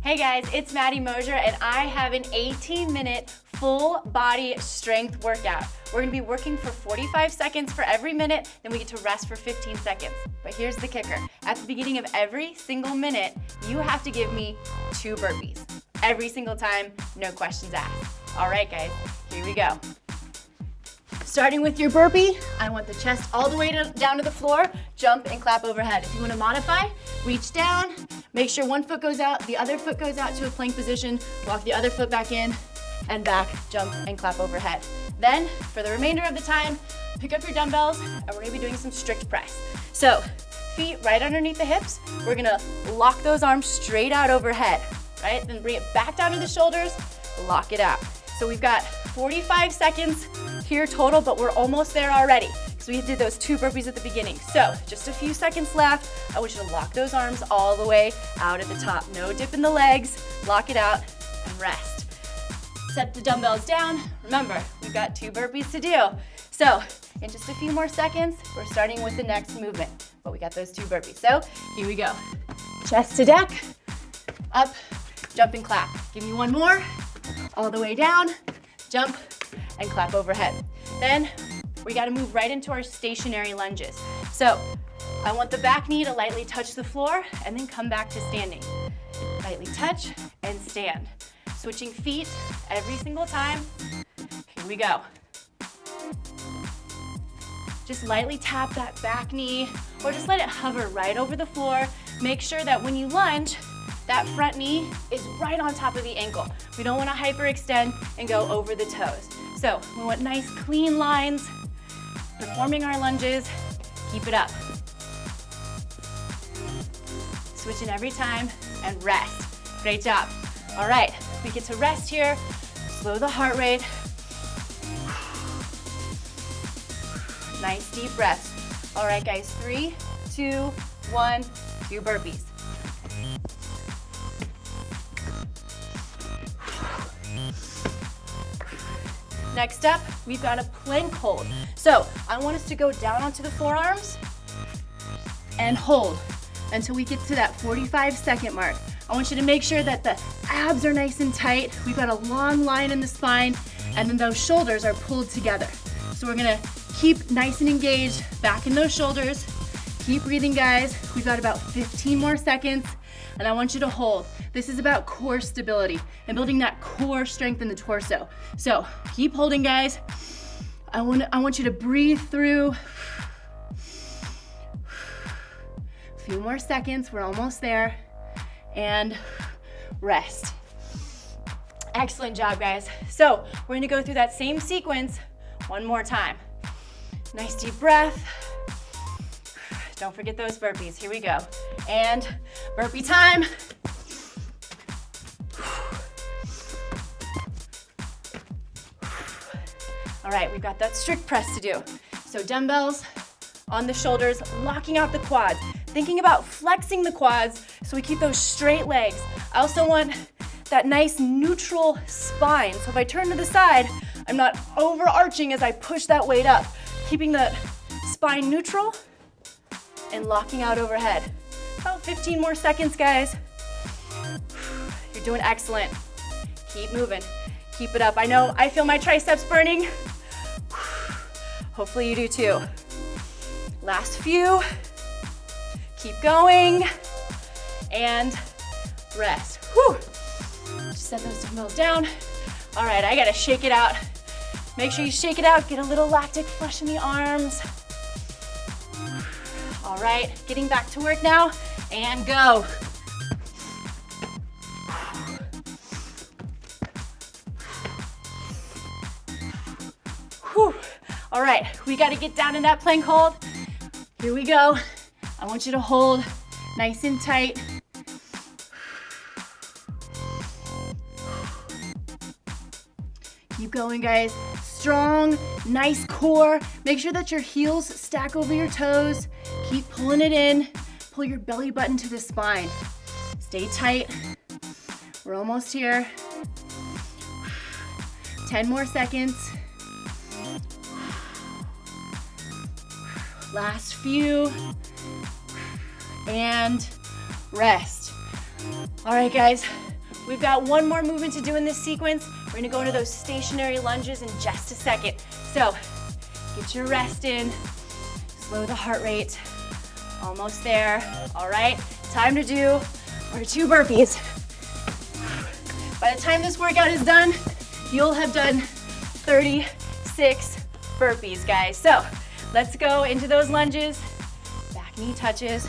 Hey guys, it's Maddy Mosier and I have an 18-minute full body strength workout. We're gonna be working for 45 seconds for every minute, then we get to rest for 15 seconds. But here's the kicker. At the beginning of every single minute, you have to give me 2 burpees. Every single time, no questions asked. All right guys, here we go. Starting with your burpee, I want the chest all the way down to the floor, jump and clap overhead. If you want to modify, reach down, make sure one foot goes out, the other foot goes out to a plank position, walk the other foot back in, and back, jump and clap overhead. Then, for the remainder of the time, pick up your dumbbells, and we're gonna be doing some strict press. So, feet right underneath the hips, we're gonna lock those arms straight out overhead, right? Then bring it back down to the shoulders, lock it out. So we've got 45 seconds here total, but we're almost there already. So we did those 2 burpees at the beginning. So just a few seconds left. I want you to lock those arms all the way out at the top. No dip in the legs, lock it out and rest. Set the dumbbells down. Remember, we've got 2 burpees to do. So in just a few more seconds, we're starting with the next movement, but we got those 2 burpees. So here we go. Chest to deck, up, jump and clap. Give me one more. All the way down, jump, and clap overhead. Then we gotta move right into our stationary lunges. So I want the back knee to lightly touch the floor and then come back to standing. Lightly touch and stand. Switching feet every single time. Here we go. Just lightly tap that back knee or just let it hover right over the floor. Make sure that when you lunge, that front knee is right on top of the ankle. We don't want to hyperextend and go over the toes. So we want nice clean lines, performing our lunges, keep it up. Switching every time and rest. Great job. All right, we get to rest here, slow the heart rate. Nice deep breaths. All right guys, 3, 2, 1, 2 burpees. Next up, we've got a plank hold. So I want us to go down onto the forearms and hold until we get to that 45-second mark. I want you to make sure that the abs are nice and tight. We've got a long line in the spine, and then those shoulders are pulled together. So we're gonna keep nice and engaged back in those shoulders. Keep breathing, guys. We've got about 15 more seconds, and I want you to hold. This is about core stability and building that core strength in the torso. So keep holding, guys. I want you to breathe through. A few more seconds, we're almost there. And rest. Excellent job, guys. So we're gonna go through that same sequence one more time. Nice deep breath. Don't forget those burpees, here we go. And burpee time. All right, we've got that strict press to do. So dumbbells on the shoulders, locking out the quads, thinking about flexing the quads so we keep those straight legs. I also want that nice neutral spine. So if I turn to the side, I'm not overarching as I push that weight up, keeping the spine neutral and locking out overhead. About 15 more seconds, guys. You're doing excellent. Keep moving, keep it up. I know I feel my triceps burning. Hopefully you do too. Last few. Keep going. And rest. Whew. Just set those dumbbells down. All right, I gotta shake it out. Make sure you shake it out. Get a little lactic flush in the arms. All right, getting back to work now. And go. Whew. All right, we gotta get down in that plank hold. Here we go. I want you to hold nice and tight. Keep going, guys. Strong, nice core. Make sure that your heels stack over your toes. Keep pulling it in. Pull your belly button to the spine. Stay tight. We're almost here. 10 more seconds. Last few. and rest. All right, guys, we've got one more movement to do in this sequence. We're gonna go into those stationary lunges in just a second. So get your rest in, slow the heart rate, almost there. All right, time to do our 2 burpees. By the time this workout is done, you'll have done 36 burpees, guys. So let's go into those lunges, back knee touches,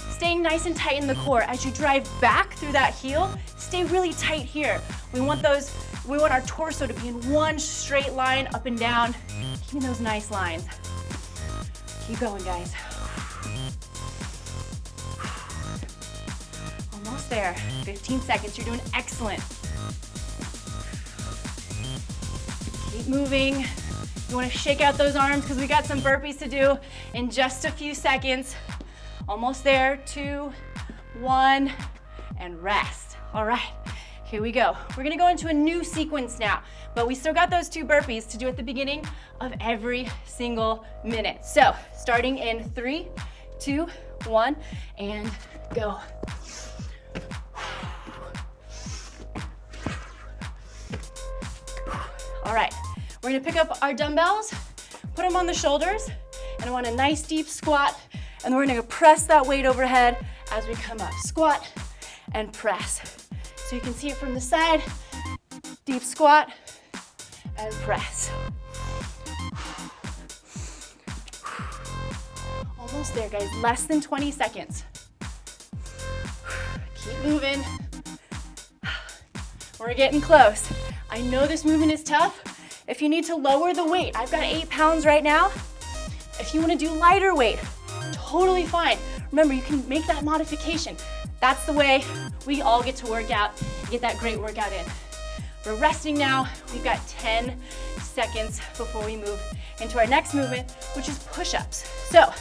staying nice and tight in the core. As you drive back through that heel, stay really tight here. We want our torso to be in one straight line up and down, keeping those nice lines. Keep going, guys. Almost there, 15 seconds, you're doing excellent. Keep moving. You wanna shake out those arms because we got some burpees to do in just a few seconds. Almost there, 2, 1, and rest. All right, here we go. We're gonna go into a new sequence now, but we still got those 2 burpees to do at the beginning of every single minute. So starting in 3, 2, 1, and go. All right, we're gonna pick up our dumbbells, put them on the shoulders, and I want a nice deep squat, and we're gonna press that weight overhead as we come up. Squat and press. So you can see it from the side, deep squat and press. Almost there, guys, less than 20 seconds. Keep moving. We're getting close. I know this movement is tough. If you need to lower the weight, I've got 8 pounds right now. If you wanna do lighter weight, totally fine. Remember, you can make that modification. That's the way we all get to work out and get that great workout in. We're resting now. We've got 10 seconds before we move into our next movement, which is push-ups. So,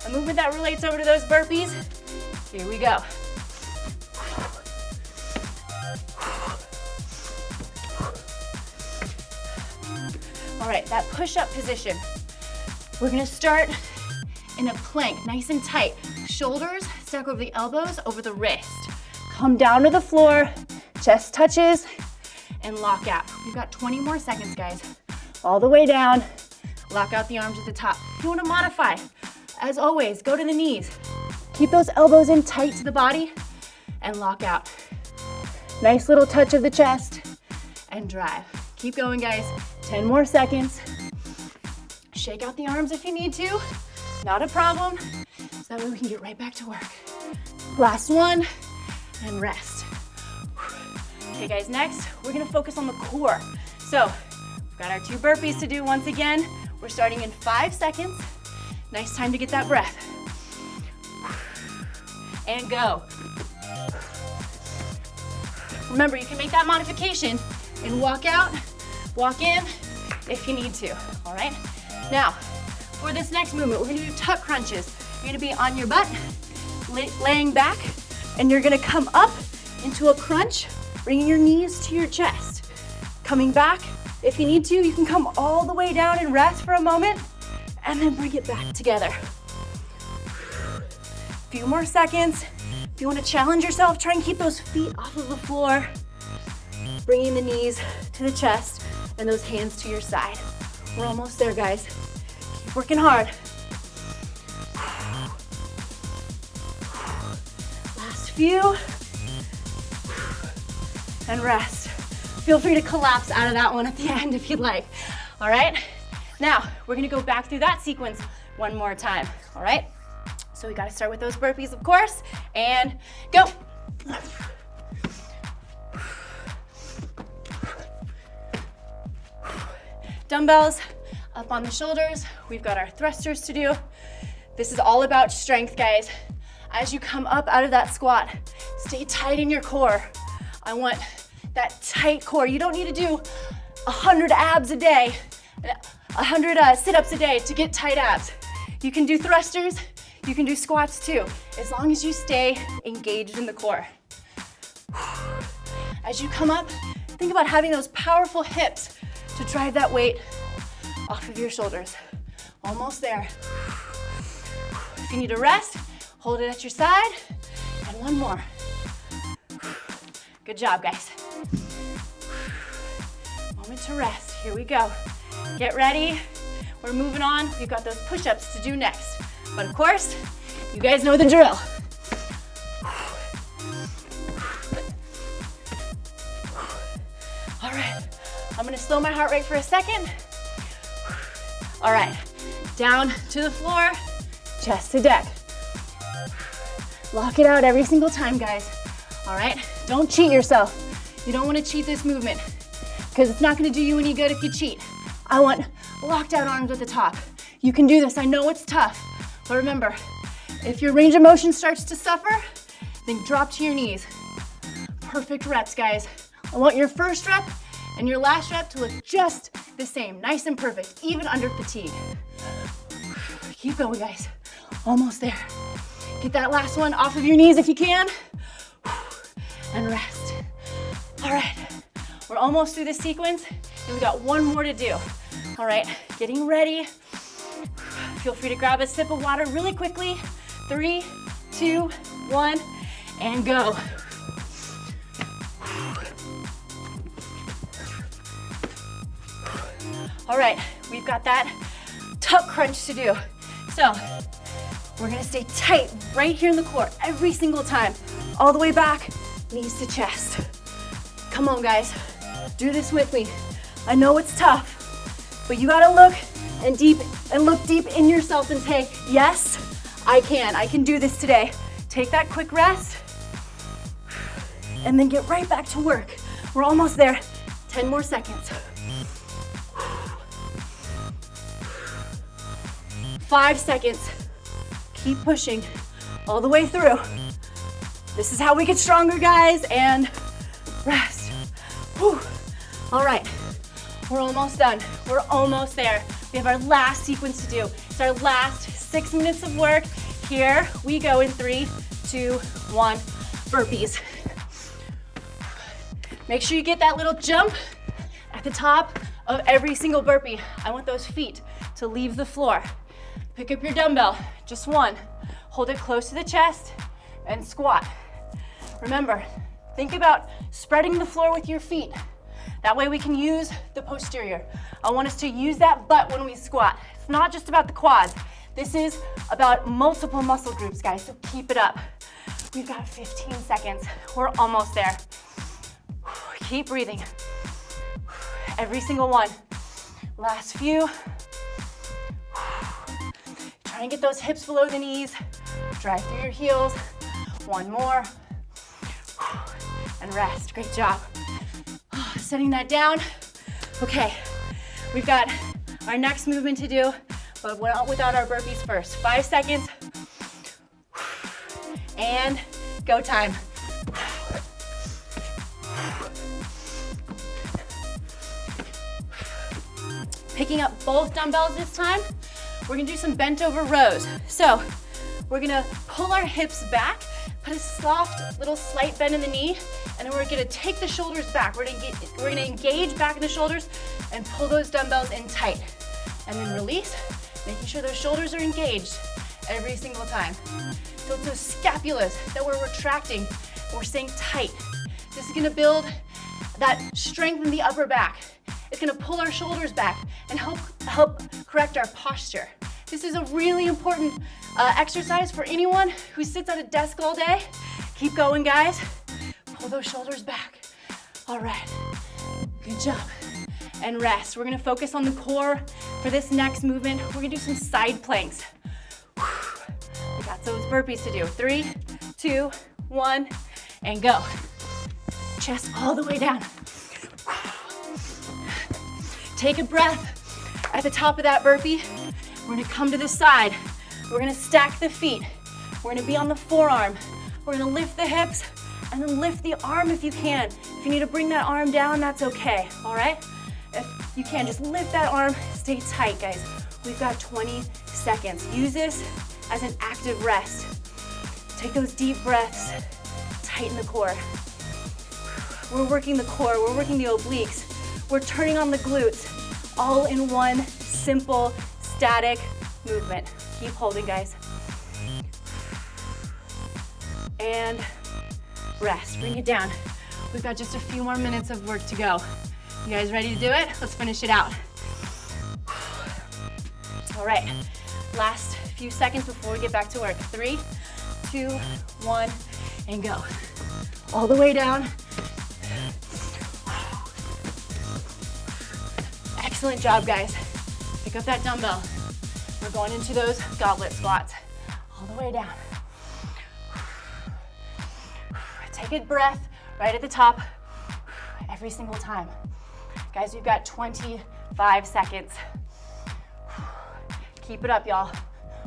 a movement that relates over to those burpees. Here we go. All right, that push-up position. We're gonna start in a plank, nice and tight. Shoulders stack over the elbows, over the wrist. Come down to the floor, chest touches, and lock out. We've got 20 more seconds, guys. All the way down, lock out the arms at the top. If you wanna modify, as always, go to the knees. Keep those elbows in tight to the body and lock out. Nice little touch of the chest and drive. Keep going, guys. 10 more seconds. Shake out the arms if you need to. Not a problem. So that way we can get right back to work. Last one, and rest. Okay, guys, next, we're gonna focus on the core. So, we've got our 2 burpees to do once again. We're starting in 5 seconds. Nice time to get that breath. And go. Remember, you can make that modification and walk out, walk in if you need to, all right? Now, for this next movement, we're gonna do tuck crunches. You're gonna be on your butt, laying back, and you're gonna come up into a crunch, bringing your knees to your chest. Coming back, if you need to, you can come all the way down and rest for a moment, and then bring it back together. Few more seconds. If you wanna challenge yourself, try and keep those feet off of the floor, bringing the knees to the chest and those hands to your side. We're almost there, guys. Keep working hard. Last few. And rest. Feel free to collapse out of that one at the end if you'd like. All right? Now, we're gonna go back through that sequence one more time, all right? So we gotta start with those burpees, of course, and go. Dumbbells up on the shoulders. We've got our thrusters to do. This is all about strength, guys. As you come up out of that squat, stay tight in your core. I want that tight core. You don't need to do 100 abs a day, 100 sit-ups a day to get tight abs. You can do thrusters, you can do squats too, as long as you stay engaged in the core. As you come up, think about having those powerful hips to drive that weight off of your shoulders. Almost there. If you need to rest, Hold it at your side, and one more. Good job, guys. Moment to rest, here we go. Get ready, we're moving on. We've got those push-ups to do next. But of course, you guys know the drill. All right, I'm gonna slow my heart rate for a second. All right, down to the floor, chest to deck. Lock it out every single time, guys. All right, don't cheat yourself. You don't wanna cheat this movement because it's not gonna do you any good if you cheat. I want locked out arms at the top. You can do this, I know it's tough, but remember, if your range of motion starts to suffer, then drop to your knees. Perfect reps, guys. I want your first rep and your last rep to look just the same, nice and perfect, even under fatigue. Keep going, guys. Almost there. Get that last one off of your knees if you can. And rest. All right, we're almost through this sequence, and we got one more to do. All right, getting ready. Feel free to grab a sip of water really quickly. 3, 2, 1, and go. All right, we've got that tuck crunch to do. So we're gonna stay tight right here in the core every single time. All the way back, knees to chest. Come on, guys, do this with me. I know it's tough, but you gotta look deep in yourself and say, yes, I can do this today. Take that quick rest, and then get right back to work. We're almost there, 10 more seconds. 5 seconds. Keep pushing all the way through. This is how we get stronger, guys, and rest. Whew. All right, we're almost done. We're almost there. We have our last sequence to do. It's our last 6 minutes of work. Here we go in 3, 2, 1, burpees. Make sure you get that little jump at the top of every single burpee. I want those feet to leave the floor. Pick up your dumbbell, just one. Hold it close to the chest and squat. Remember, think about spreading the floor with your feet. That way we can use the posterior. I want us to use that butt when we squat. It's not just about the quads. This is about multiple muscle groups, guys, so keep it up. We've got 15 seconds. We're almost there. Keep breathing. Every single one. Last few. Try and get those hips below the knees. Drive through your heels. One more. And rest. Great job. Setting that down. Okay, we've got our next movement to do, but not without our burpees first. 5 seconds. And go time. Picking up both dumbbells this time. We're gonna do some bent over rows. So we're gonna pull our hips back, put a soft little slight bend in the knee, and then we're gonna take the shoulders back. We're gonna engage back in the shoulders and pull those dumbbells in tight. And then release, making sure those shoulders are engaged every single time. So it's those scapulas that we're retracting, we're staying tight. This is gonna build that strength in the upper back. It's gonna pull our shoulders back and help correct our posture. This is a really important exercise for anyone who sits at a desk all day. Keep going, guys. Pull those shoulders back. All right, good job. And rest. We're gonna focus on the core for this next movement. We're gonna do some side planks. We got those burpees to do. 3, 2, 1, and go. Chest all the way down. Take a breath at the top of that burpee. We're gonna come to the side. We're gonna stack the feet. We're gonna be on the forearm. We're gonna lift the hips and then lift the arm if you can. If you need to bring that arm down, that's okay, all right? If you can, just lift that arm, stay tight, guys. We've got 20 seconds. Use this as an active rest. Take those deep breaths, tighten the core. We're working the core, we're working the obliques. We're turning on the glutes, all in one simple, static movement. Keep holding, guys. and rest. Bring it down. We've got just a few more minutes of work to go. You guys ready to do it? Let's finish it out. All right, last few seconds before we get back to work. 3, 2, 1, and go. All the way down. Excellent job, guys. Pick up that dumbbell. We're going into those goblet squats. All the way down. Take a breath right at the top every single time. Guys, we've got 25 seconds. Keep it up, y'all.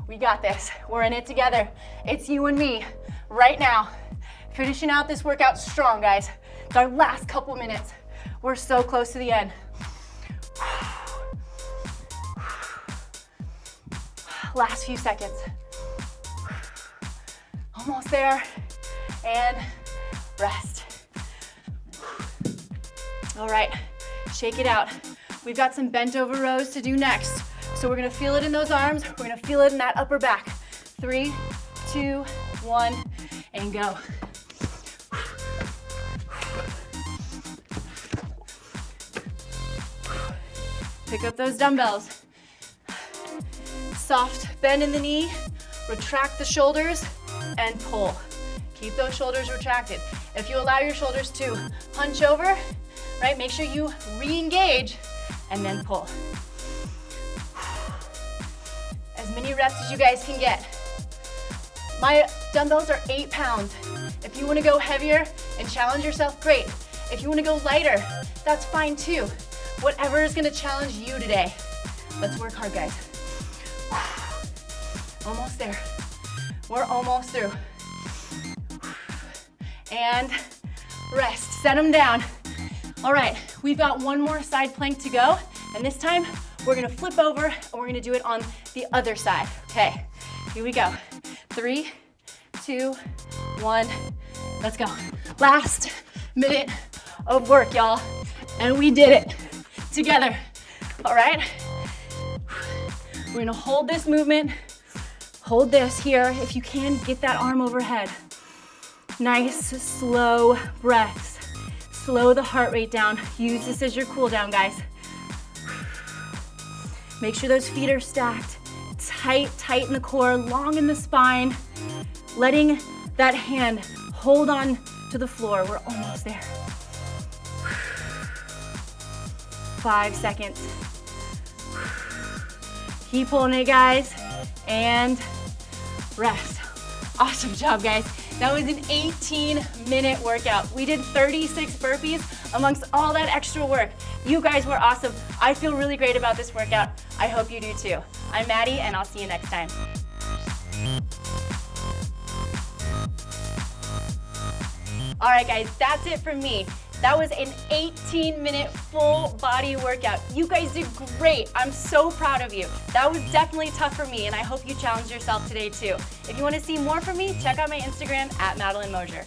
We got this. We're in it together. It's you and me right now. Finishing out this workout strong, guys. It's our last couple minutes. We're so close to the end. Last few seconds. Almost there. And rest. All right, shake it out. We've got some bent over rows to do next. So we're gonna feel it in those arms. We're gonna feel it in that upper back. 3, 2, 1, and go. Pick up those dumbbells. Soft bend in the knee, retract the shoulders, and pull. Keep those shoulders retracted. If you allow your shoulders to hunch over, right, make sure you re-engage and then pull. As many reps as you guys can get. My dumbbells are 8 pounds. If you wanna go heavier and challenge yourself, great. If you wanna go lighter, that's fine too. Whatever is gonna challenge you today. Let's work hard, guys. Almost there. We're almost through. And rest, set them down. All right, we've got one more side plank to go, and this time we're gonna flip over and we're gonna do it on the other side. Okay, here we go. 3, 2, 1, let's go. Last minute of work, y'all, and we did it together. All right, we're gonna hold this movement, hold this here. If you can, get that arm overhead. Nice, slow breaths. Slow the heart rate down. Use this as your cool down, guys. Make sure those feet are stacked. Tight in the core, long in the spine. Letting that hand hold on to the floor. We're almost there. 5 seconds. Keep pulling it, guys. And rest. Awesome job, guys. That was an 18-minute workout. We did 36 burpees amongst all that extra work. You guys were awesome. I feel really great about this workout. I hope you do too. I'm Maddy, and I'll see you next time. All right, guys, that's it from me. That was an 18-minute full body workout. You guys did great. I'm so proud of you. That was definitely tough for me, and I hope you challenge yourself today too. If you want to see more from me, check out my Instagram @MadelynMosier.